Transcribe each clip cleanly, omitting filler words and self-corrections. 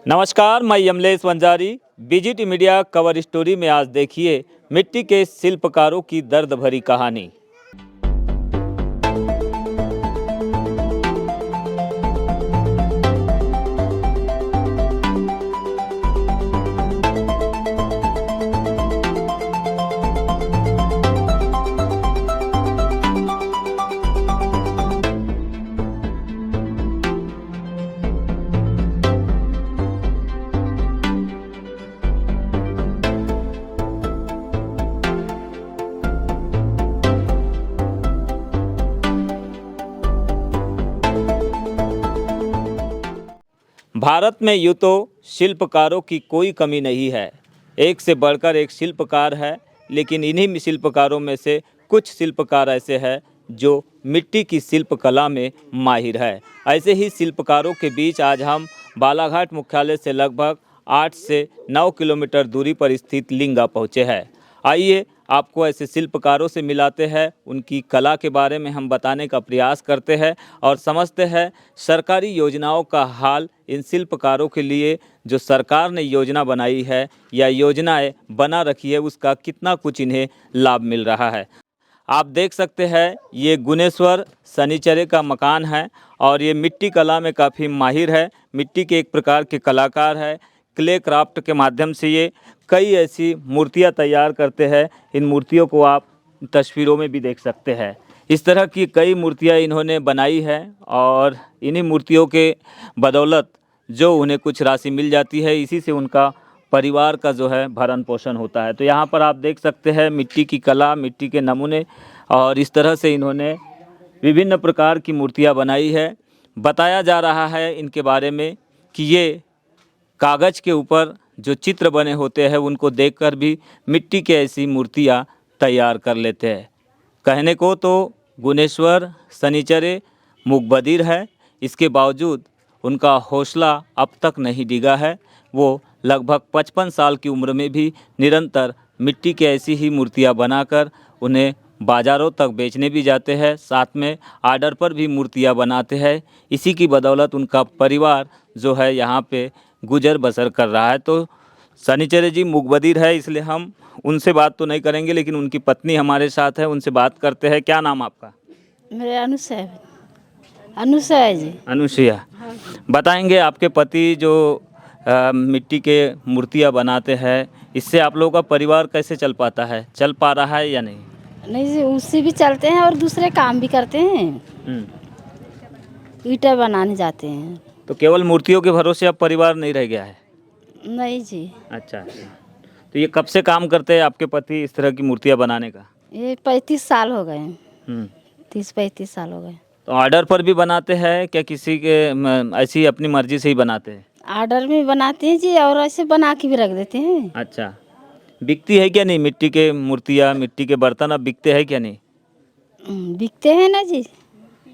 नमस्कार, मैं Yamlesh Wanjari. BGT media cover story में आज देखिए मिट्टी के शिल्पकारों की दर्द भरी कहानी। भारत में यूँ तो शिल्पकारों की कोई कमी नहीं है, एक से बढ़कर एक शिल्पकार है। लेकिन इन्हीं शिल्पकारों में से कुछ शिल्पकार ऐसे हैं जो मिट्टी की शिल्पकला में माहिर है। ऐसे ही शिल्पकारों के बीच आज हम बालाघाट मुख्यालय से लगभग 8 से 9 किलोमीटर दूरी पर स्थित लिंगा पहुँचे हैं। आइए आपको ऐसे शिल्पकारों से मिलाते हैं, उनकी कला के बारे में हम बताने का प्रयास करते हैं और समझते हैं सरकारी योजनाओं का हाल। इन शिल्पकारों के लिए जो सरकार ने योजना बनाई है या योजनाएं बना रखी है, उसका कितना कुछ इन्हें लाभ मिल रहा है। आप देख सकते हैं ये गुनेश्वर शनिचरे का मकान है और ये मिट्टी कला में काफ़ी माहिर है। मिट्टी के एक प्रकार के कलाकार है। क्ले क्राफ्ट के माध्यम से ये कई ऐसी मूर्तियां तैयार करते हैं। इन मूर्तियों को आप तस्वीरों में भी देख सकते हैं। इस तरह की कई मूर्तियां इन्होंने बनाई है और इन्हीं मूर्तियों के बदौलत जो उन्हें कुछ राशि मिल जाती है, इसी से उनका परिवार का जो है भरण पोषण होता है। तो यहाँ पर आप देख सकते हैं मिट्टी की कला, मिट्टी के नमूने और इस तरह से इन्होंने विभिन्न प्रकार की मूर्तियाँ बनाई है। बताया जा रहा है इनके बारे में कि ये कागज़ के ऊपर जो चित्र बने होते हैं उनको देखकर भी मिट्टी के ऐसी मूर्तियाँ तैयार कर लेते हैं। कहने को तो गुनेश्वर शनिचरे मुकबधिर है, इसके बावजूद उनका हौसला अब तक नहीं डिगा है। वो लगभग 55 साल की उम्र में भी निरंतर मिट्टी की ऐसी ही मूर्तियाँ बनाकर उन्हें बाज़ारों तक बेचने भी जाते हैं, साथ में आर्डर पर भी मूर्तियाँ बनाते हैं। इसी की बदौलत उनका परिवार जो है यहाँ पे गुजर बसर कर रहा है। तो शनिचरे जी मुकबधिर है, इसलिए हम उनसे बात तो नहीं करेंगे, लेकिन उनकी पत्नी हमारे साथ है, उनसे बात करते हैं। क्या नाम आपका? मेरे अनुसया है जी। अनुसुईया। बताएंगे आपके पति जो मिट्टी के मूर्तियाँ बनाते हैं, इससे आप लोगों का परिवार कैसे चल पाता है? चल पा रहा है या नहीं? नहीं जी, उससे भी चलते हैं और दूसरे काम भी करते हैं। ईंटें बनाने जाते हैं। तो केवल मूर्तियों के भरोसे अब परिवार नहीं रह गया है? नहीं जी, अच्छा अच्छा। तो ये कब से काम करते हैं आपके पति इस तरह की मूर्तियाँ बनाने का? ये 35 साल हो गए। हम्म। 30-35 साल हो गए। तो ऑर्डर पर भी बनाते हैं क्या किसी के ऐसी अपनी मर्जी से ही बनाते हैं? आर्डर में बनाते हैं जी और ऐसे बना के भी रख देते हैं। अच्छा। बिकती है क्या नहीं मिट्टी के मूर्तियाँ, मिट्टी के बर्तन अब बिकते हैं क्या नहीं? बिकते हैं ना जी।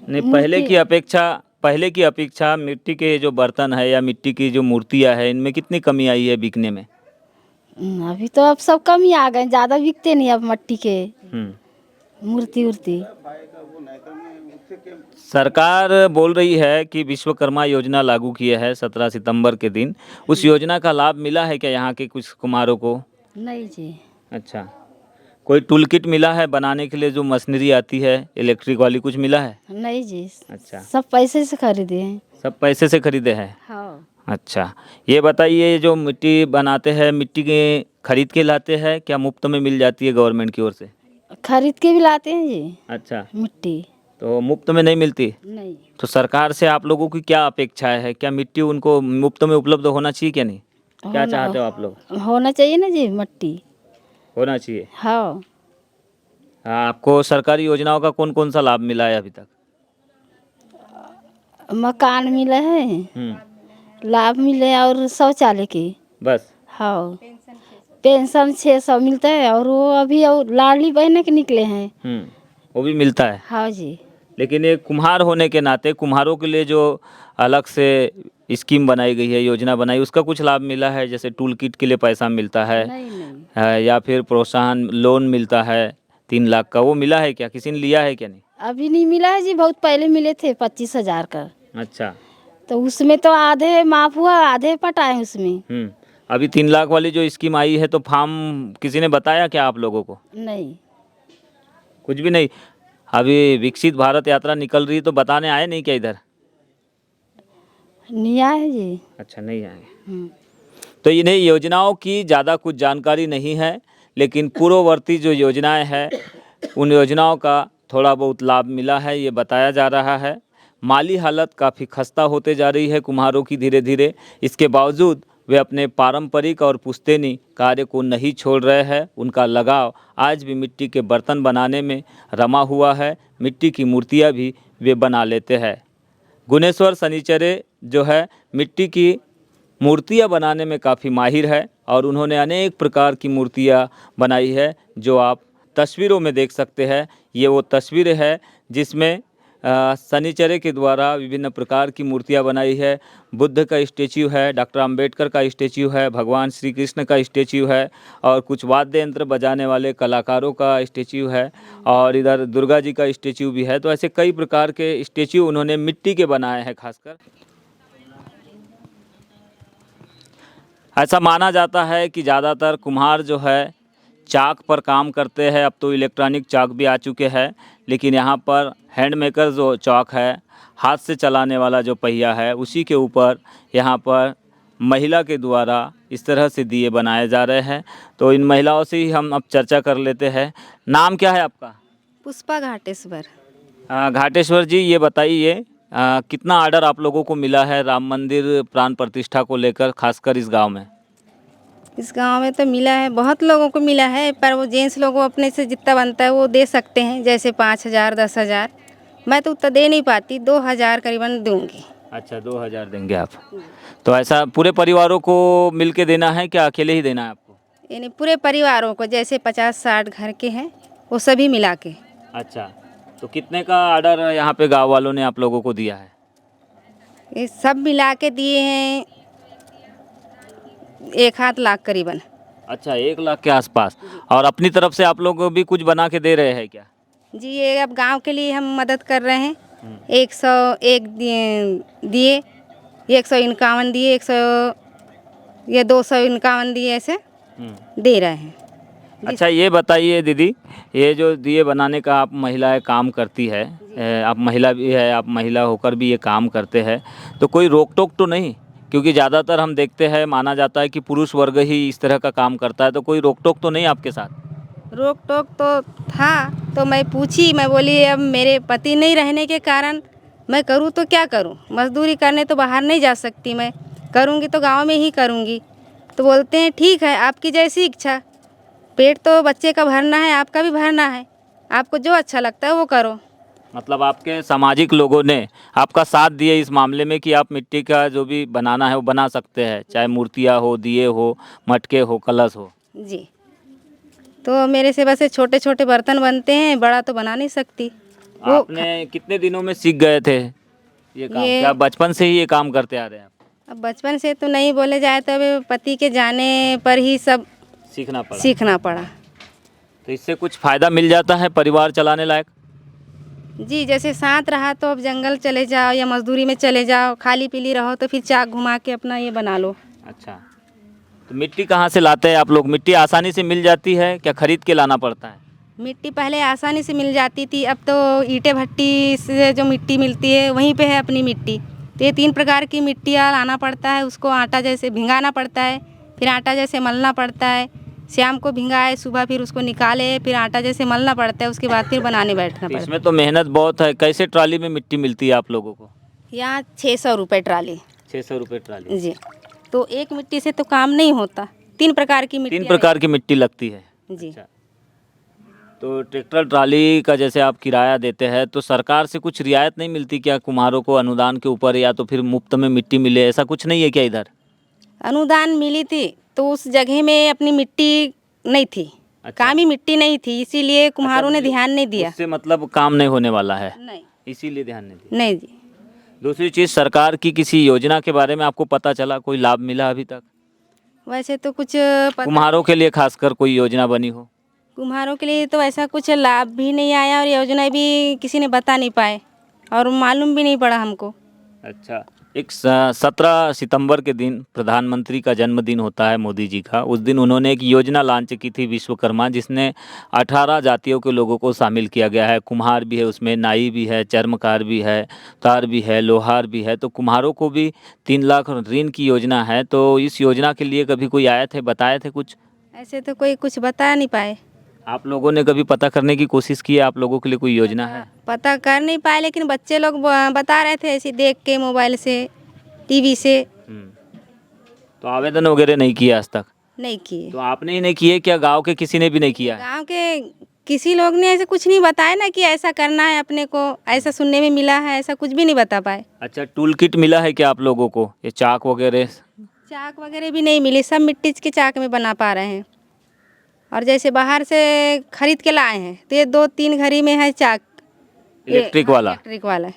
नहीं, पहले की अपेक्षा मिट्टी के जो बर्तन है या मिट्टी की जो मूर्तियाँ है, इनमें कितनी कमी आई है बिकने में? अभी तो अब सब कम ही आ गए, ज़्यादा बिकते नहीं अब मट्टी के मूर्ति उर्ति। सरकार बोल रही है कि विश्वकर्मा योजना लागू किए है 17 सितंबर के दिन। उस योजना का लाभ मिला है क्या यहाँ के कुछ कुम्हारों को? नहीं जी। अच्छा। कोई टूल किट मिला है बनाने के लिए, जो मशीनरी आती है इलेक्ट्रिक वाली, कुछ मिला है? नहीं जी। अच्छा। सब पैसे से खरीदे हैं। सब पैसे से खरीदे हैं? हाँ। अच्छा। ये बताइए, जो मिट्टी बनाते हैं, मिट्टी के खरीद के लाते हैं क्या मुफ्त में मिल जाती है गवर्नमेंट की ओर से? खरीद के भी लाते हैं जी। अच्छा। मिट्टी तो मुफ्त में नहीं मिलती? नहीं। तो सरकार से आप लोगों की क्या अपेक्षाएं है? क्या मिट्टी उनको मुफ्त में उपलब्ध होना चाहिए क्या नहीं? क्या चाहते हो आप लोग? होना चाहिए ना जी, मिट्टी होना चाहिए। हाँ। आपको सरकारी योजनाओं का कौन कौन सा लाभ मिला है अभी तक? मकान मिले हैं, लाभ मिले और शौचालय की बस? हाँ। पेंशन 600 मिलता है और वो अभी और लाडली बहन के निकले हैं। वो भी मिलता है? हाँ जी। लेकिन ये कुम्हार होने के नाते कुम्हारों के लिए जो अलग से स्कीम बनाई गई है, योजना बनाई, उसका कुछ लाभ मिला है? जैसे टूल किट के लिए पैसा मिलता है? नहीं। या फिर प्रोत्साहन लोन मिलता है 3 लाख का, वो मिला है क्या? किसी ने लिया है क्या नहीं? अभी नहीं मिला है जी, बहुत पहले मिले थे 25,000 का। अच्छा। तो उसमें तो आधे माफ हुआ, आधे पटाए उसमें। अभी 3 लाख वाली जो स्कीम आई है तो फॉर्म किसी ने बताया क्या आप लोगों को? नहीं, कुछ भी नहीं। अभी विकसित भारत यात्रा निकल रही तो बताने आए नहीं क्या इधर? नहीं आए जी। अच्छा, नहीं आए। हम्म। तो इन्हें योजनाओं की ज़्यादा कुछ जानकारी नहीं है, लेकिन पूर्ववर्ती जो योजनाएं हैं उन योजनाओं का थोड़ा बहुत लाभ मिला है, ये बताया जा रहा है। माली हालत काफ़ी खस्ता होते जा रही है कुम्हारों की धीरे धीरे। इसके बावजूद वे अपने पारंपरिक और पुश्तैनी कार्य को नहीं छोड़ रहे हैं। उनका लगाव आज भी मिट्टी के बर्तन बनाने में रमा हुआ है। मिट्टी की मूर्तियाँ भी वे बना लेते हैं। गुनेश्वर सनीचरे जो है मिट्टी की मूर्तियाँ बनाने में काफ़ी माहिर है और उन्होंने अनेक प्रकार की मूर्तियाँ बनाई है जो आप तस्वीरों में देख सकते हैं। ये वो तस्वीरें है जिसमें सनीचरे के द्वारा विभिन्न प्रकार की मूर्तियाँ बनाई है। बुद्ध का स्टेच्यू है, डॉक्टर अंबेडकर का स्टेच्यू है, भगवान श्री कृष्ण का स्टेच्यू है और कुछ वाद्य यंत्र बजाने वाले कलाकारों का स्टेच्यू है और इधर दुर्गा जी का स्टेच्यू भी है। तो ऐसे कई प्रकार के स्टेच्यू उन्होंने मिट्टी के बनाए हैं। खासकर ऐसा माना जाता है कि ज़्यादातर कुम्हार जो है चाक पर काम करते हैं। अब तो इलेक्ट्रॉनिक चाक भी आ चुके हैं, लेकिन यहाँ पर हैंडमेकर जो चाक है, हाथ से चलाने वाला जो पहिया है, उसी के ऊपर यहाँ पर महिला के द्वारा इस तरह से दिए बनाए जा रहे हैं। तो इन महिलाओं से ही हम अब चर्चा कर लेते हैं। नाम क्या है आपका? पुष्पा घाटेश्वर। घाटेश्वर जी, ये बताइए कितना ऑर्डर आप लोगों को मिला है राम मंदिर प्राण प्रतिष्ठा को लेकर, खासकर इस गांव में? इस गांव में तो मिला है, बहुत लोगों को मिला है, पर वो जेंट्स लोगों अपने से जितना बनता है वो दे सकते हैं, जैसे 5,000 10,000। मैं तो उतना दे नहीं पाती, 2,000 करीबन दूंगी। अच्छा, 2,000 देंगे आप? तो ऐसा पूरे परिवारों को मिल के देना है क्या अकेले ही देना है आपको? यानी पूरे परिवारों को, जैसे 50-60 घर के हैं वो सभी मिला के। अच्छा, तो कितने का ऑर्डर यहाँ पे गांव वालों ने आप लोगों को दिया है? ये सब मिला के दिए हैं 1 लाख करीबन। अच्छा, 1 लाख के आसपास। और अपनी तरफ से आप लोग भी कुछ बना के दे रहे हैं क्या? जी, ये अब गांव के लिए हम मदद कर रहे हैं। 101 दिए, 151 दिए, 251 दिए, ऐसे दे रहे हैं। अच्छा, ये बताइए दीदी, ये जो दिए बनाने का आप महिलाएं काम करती है, आप महिला भी है, आप महिला होकर भी ये काम करते हैं, तो कोई रोक टोक तो नहीं? क्योंकि ज़्यादातर हम देखते हैं, माना जाता है कि पुरुष वर्ग ही इस तरह का काम करता है, तो कोई रोक टोक तो नहीं आपके साथ? रोक टोक तो था, तो मैं पूछी, मैं बोली अब मेरे पति नहीं रहने के कारण मैं करूँ तो क्या करूँ, मजदूरी करने तो बाहर नहीं जा सकती, मैं करूँगी तो गांव में ही करूँगी। तो बोलते हैं ठीक है, आपकी जैसी इच्छा, पेट तो बच्चे का भरना है, आपका भी भरना है, आपको जो अच्छा लगता है वो करो। मतलब आपके सामाजिक लोगों ने आपका साथ दिए इस मामले में कि आप मिट्टी का जो भी बनाना है वो बना सकते हैं, चाहे मूर्तियाँ हो, दिए हो, मटके हो, कलश हो? जी, तो मेरे से बस छोटे छोटे बर्तन बनते हैं, बड़ा तो बना नहीं सकती। आपने कितने दिनों में सीख गए थे ये काम? क्या बचपन से ही ये काम करते आ रहे हैं आप? अब बचपन से तो नहीं बोले जाए, तो अब पति के जाने पर ही सब सीखना पड़ा। तो इससे कुछ फ़ायदा मिल जाता है परिवार चलाने लायक? जी, जैसे साथ रहा तो अब जंगल चले जाओ या मजदूरी में चले जाओ, खाली पीली रहो तो फिर चाक घुमा के अपना ये बना लो। अच्छा, तो मिट्टी कहाँ से लाते हैं आप लोग? मिट्टी आसानी से मिल जाती है क्या, खरीद के लाना पड़ता है? मिट्टी पहले आसानी से मिल जाती थी, अब तो ईंटें भट्टी से जो मिट्टी मिलती है वहीं पे है अपनी मिट्टी। तो ये 3 प्रकार की मिट्टियाँ लाना पड़ता है, उसको आटा जैसे भिंगाना पड़ता है, फिर आटा जैसे मलना पड़ता है, शाम को भिंगाए, सुबह फिर उसको निकाले, फिर आटा जैसे मलना पड़ता है, उसके बाद फिर बनाने बैठना पड़ता है। इसमें तो मेहनत बहुत है। कैसे ट्राली में मिट्टी मिलती है आप लोगों को? यहाँ 600 रुपये ट्राली। 600 रुपये ट्राली? जी, तो एक मिट्टी से तो काम नहीं होता, 3 प्रकार की मिट्टी। 3 प्रकार की मिट्टी लगती है? जी। अच्छा। तो ट्रैक्टर ट्राली का जैसे आप किराया देते हैं, तो सरकार से कुछ रियायत नहीं मिलती क्या कुम्हारों को अनुदान के ऊपर, या तो फिर मुफ्त में मिट्टी मिले, ऐसा कुछ नहीं है क्या इधर? अनुदान मिली थी तो उस जगह में अपनी मिट्टी नहीं थी। अच्छा। कामी मिट्टी नहीं थी, इसीलिए कुम्हारों ने ध्यान नहीं दिया। उससे मतलब काम नहीं होने वाला है? नहीं, इसीलिए ध्यान नहीं दिया। नहीं जी। दूसरी चीज़, सरकार की किसी योजना के बारे में आपको पता चला, कोई लाभ मिला अभी तक? वैसे तो कुछ कुम्हारों के लिए खासकर कोई योजना बनी हो? कुम्हारों के लिए तो ऐसा कुछ लाभ भी नहीं आया और योजना भी किसी ने बता नहीं पाए और मालूम भी नहीं पड़ा हमको। अच्छा, एक 17 सितंबर के दिन प्रधानमंत्री का जन्मदिन होता है मोदी जी का। उस दिन उन्होंने एक योजना लॉन्च की थी विश्वकर्मा, जिसने 18 जातियों के लोगों को शामिल किया गया है। कुम्हार भी है उसमें, नाई भी है, चर्मकार भी है, तार भी है, लोहार भी है। तो कुम्हारों को भी 3 लाख ऋण की योजना है। तो इस योजना के लिए कभी कोई आए थे, बताए थे कुछ? ऐसे तो कोई कुछ बता नहीं पाए। आप लोगों ने कभी पता करने की कोशिश की है, आप लोगों के लिए कोई योजना है? पता कर नहीं पाए, लेकिन बच्चे लोग बता रहे थे ऐसे देख के, मोबाइल से, टीवी से। तो आवेदन वगैरह नहीं किया आज तक? नहीं किए। तो आपने ही नहीं किए क्या, गांव के किसी ने भी नहीं किया है? गांव के किसी लोग ने ऐसे कुछ नहीं बताया ना कि ऐसा करना है अपने को, ऐसा सुनने में मिला है, ऐसा कुछ भी नहीं बता पाए। अच्छा, टूल किट मिला है क्या आप लोगों को, ये चाक वगैरह? चाक वगैरह भी नहीं मिली, सब मिट्टी के चाक में बना पा रहे हैं। और जैसे बाहर से खरीद के लाए हैं तो ये 2-3 घड़ी में है चाक, इलेक्ट्रिक वाला? इलेक्ट्रिक वाला।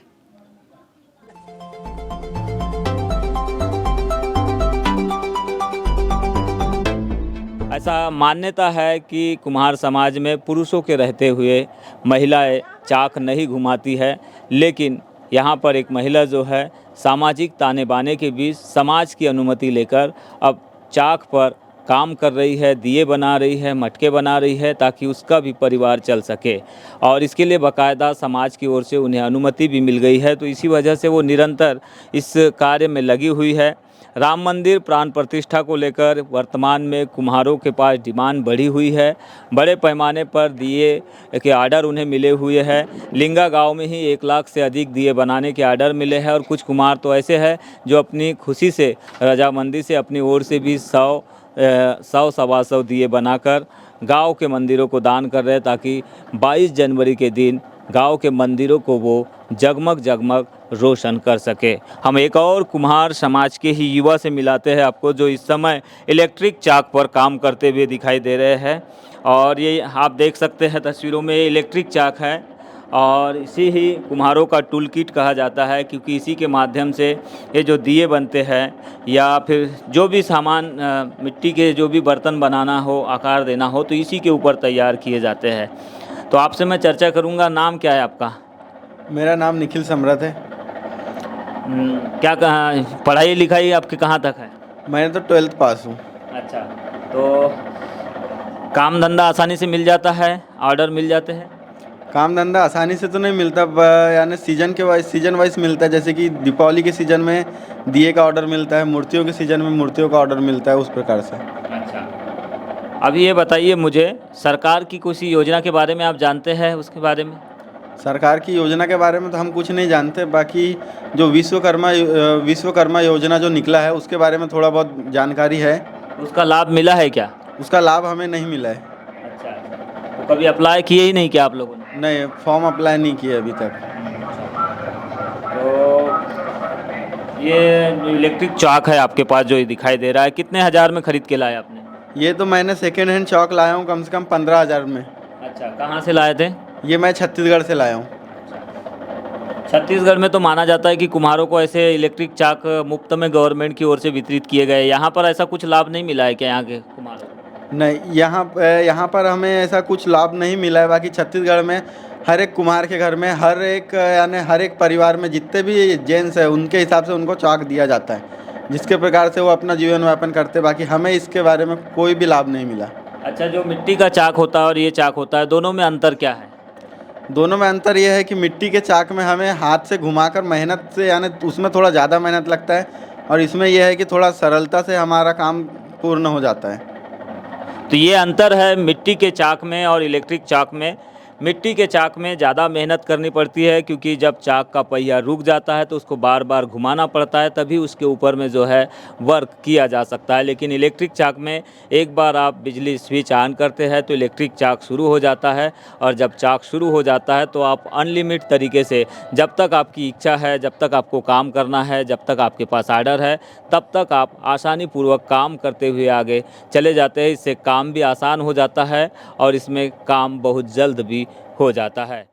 ऐसा मान्यता है कि कुम्हार समाज में पुरुषों के रहते हुए महिलाएं चाक नहीं घुमाती है, लेकिन यहाँ पर एक महिला जो है सामाजिक ताने बाने के बीच समाज की अनुमति लेकर अब चाक पर काम कर रही है, दिए बना रही है, मटके बना रही है, ताकि उसका भी परिवार चल सके। और इसके लिए बाकायदा समाज की ओर से उन्हें अनुमति भी मिल गई है। तो इसी वजह से वो निरंतर इस कार्य में लगी हुई है। राम मंदिर प्राण प्रतिष्ठा को लेकर वर्तमान में कुम्हारों के पास डिमांड बढ़ी हुई है। बड़े पैमाने पर दिए के आर्डर उन्हें मिले हुए हैं। लिंगा गांव में ही 1 लाख से अधिक दिए बनाने के आर्डर मिले हैं। और कुछ कुम्हार तो ऐसे हैं जो अपनी खुशी से, रजामंदी से अपनी ओर से भी 100 सवा 100 दिए बनाकर गांव के मंदिरों को दान कर रहे हैं, ताकि 22 जनवरी के दिन गांव के मंदिरों को वो जगमग जगमग रोशन कर सके। हम एक और कुम्हार समाज के ही युवा से मिलाते हैं आपको, जो इस समय इलेक्ट्रिक चाक पर काम करते हुए दिखाई दे रहे हैं। और ये आप देख सकते हैं तस्वीरों में, इलेक्ट्रिक चाक है और इसी ही कुम्हारों का टूल किट कहा जाता है, क्योंकि इसी के माध्यम से ये जो दिए बनते हैं या फिर जो भी सामान मिट्टी के जो भी बर्तन बनाना हो, आकार देना हो, तो इसी के ऊपर तैयार किए जाते हैं। तो आपसे मैं चर्चा करूंगा। नाम क्या है आपका? मेरा नाम निखिल सम्राट है। क्या पढ़ाई लिखाई आपकी कहाँ तक है? मैंने तो 12th पास हूँ। अच्छा, तो काम धंधा आसानी से मिल जाता है, ऑर्डर मिल जाते हैं? काम धंधा आसानी से तो नहीं मिलता, यानी सीजन वाइज मिलता है। जैसे कि दीपावली के सीज़न में दिए का ऑर्डर मिलता है, मूर्तियों के सीज़न में मूर्तियों का ऑर्डर मिलता है, उस प्रकार से। अच्छा, अभी ये बताइए मुझे, सरकार की कुछ योजना के बारे में आप जानते हैं, उसके बारे में? सरकार की योजना के बारे में तो हम कुछ नहीं जानते। बाकी जो विश्वकर्मा योजना जो निकला है उसके बारे में थोड़ा बहुत जानकारी है। उसका लाभ मिला है क्या? उसका लाभ हमें नहीं मिला है। अच्छा, तो कभी अप्लाई किए ही नहीं क्या आप लोगों ने? नहीं, फॉर्म अप्लाई नहीं किए अभी तक। तो ये इलेक्ट्रिक चाक है आपके पास जो ये दिखाई दे रहा है, कितने हज़ार में ख़रीद के लाए आपने? ये तो मैंने सेकेंड हैंड चौक लाया हूँ कम से कम 15,000 में। अच्छा, कहाँ से लाए थे? ये मैं छत्तीसगढ़ से लाया हूँ। छत्तीसगढ़ में तो माना जाता है कि कुम्हारों को ऐसे इलेक्ट्रिक चाक मुफ्त में गवर्नमेंट की ओर से वितरित किए गए। यहाँ पर ऐसा कुछ लाभ नहीं मिला है क्या यहाँ के कुम्हारों को? नहीं, यहाँ पर हमें ऐसा कुछ लाभ नहीं मिला है। बाकी छत्तीसगढ़ में हर एक कुम्हार के घर में हर एक परिवार में जितने भी जेंट्स हैं उनके हिसाब से उनको चाक दिया जाता है, जिसके प्रकार से वो अपना जीवन यापन करते। बाकी हमें इसके बारे में कोई भी लाभ नहीं मिला। अच्छा, जो मिट्टी का चाक होता है और ये चाक होता है, दोनों में अंतर क्या है? दोनों में अंतर ये है कि मिट्टी के चाक में हमें हाथ से घुमाकर मेहनत से, यानी उसमें थोड़ा ज़्यादा मेहनत लगता है, और इसमें यह है कि थोड़ा सरलता से हमारा काम पूर्ण हो जाता है। तो ये अंतर है मिट्टी के चाक में और इलेक्ट्रिक चाक में। मिट्टी के चाक में ज़्यादा मेहनत करनी पड़ती है, क्योंकि जब चाक का पहिया रुक जाता है तो उसको बार बार घुमाना पड़ता है, तभी उसके ऊपर में जो है वर्क किया जा सकता है। लेकिन इलेक्ट्रिक चाक में एक बार आप बिजली स्विच ऑन करते हैं तो इलेक्ट्रिक चाक शुरू हो जाता है, और जब चाक शुरू हो जाता है तो आप अनलिमिट तरीके से, जब तक आपकी इच्छा है, जब तक आपको काम करना है, जब तक आपके पास आर्डर है, तब तक आप आसानीपूर्वक काम करते हुए आगे चले जाते हैं। इससे काम भी आसान हो जाता है और इसमें काम बहुत जल्द भी हो जाता है।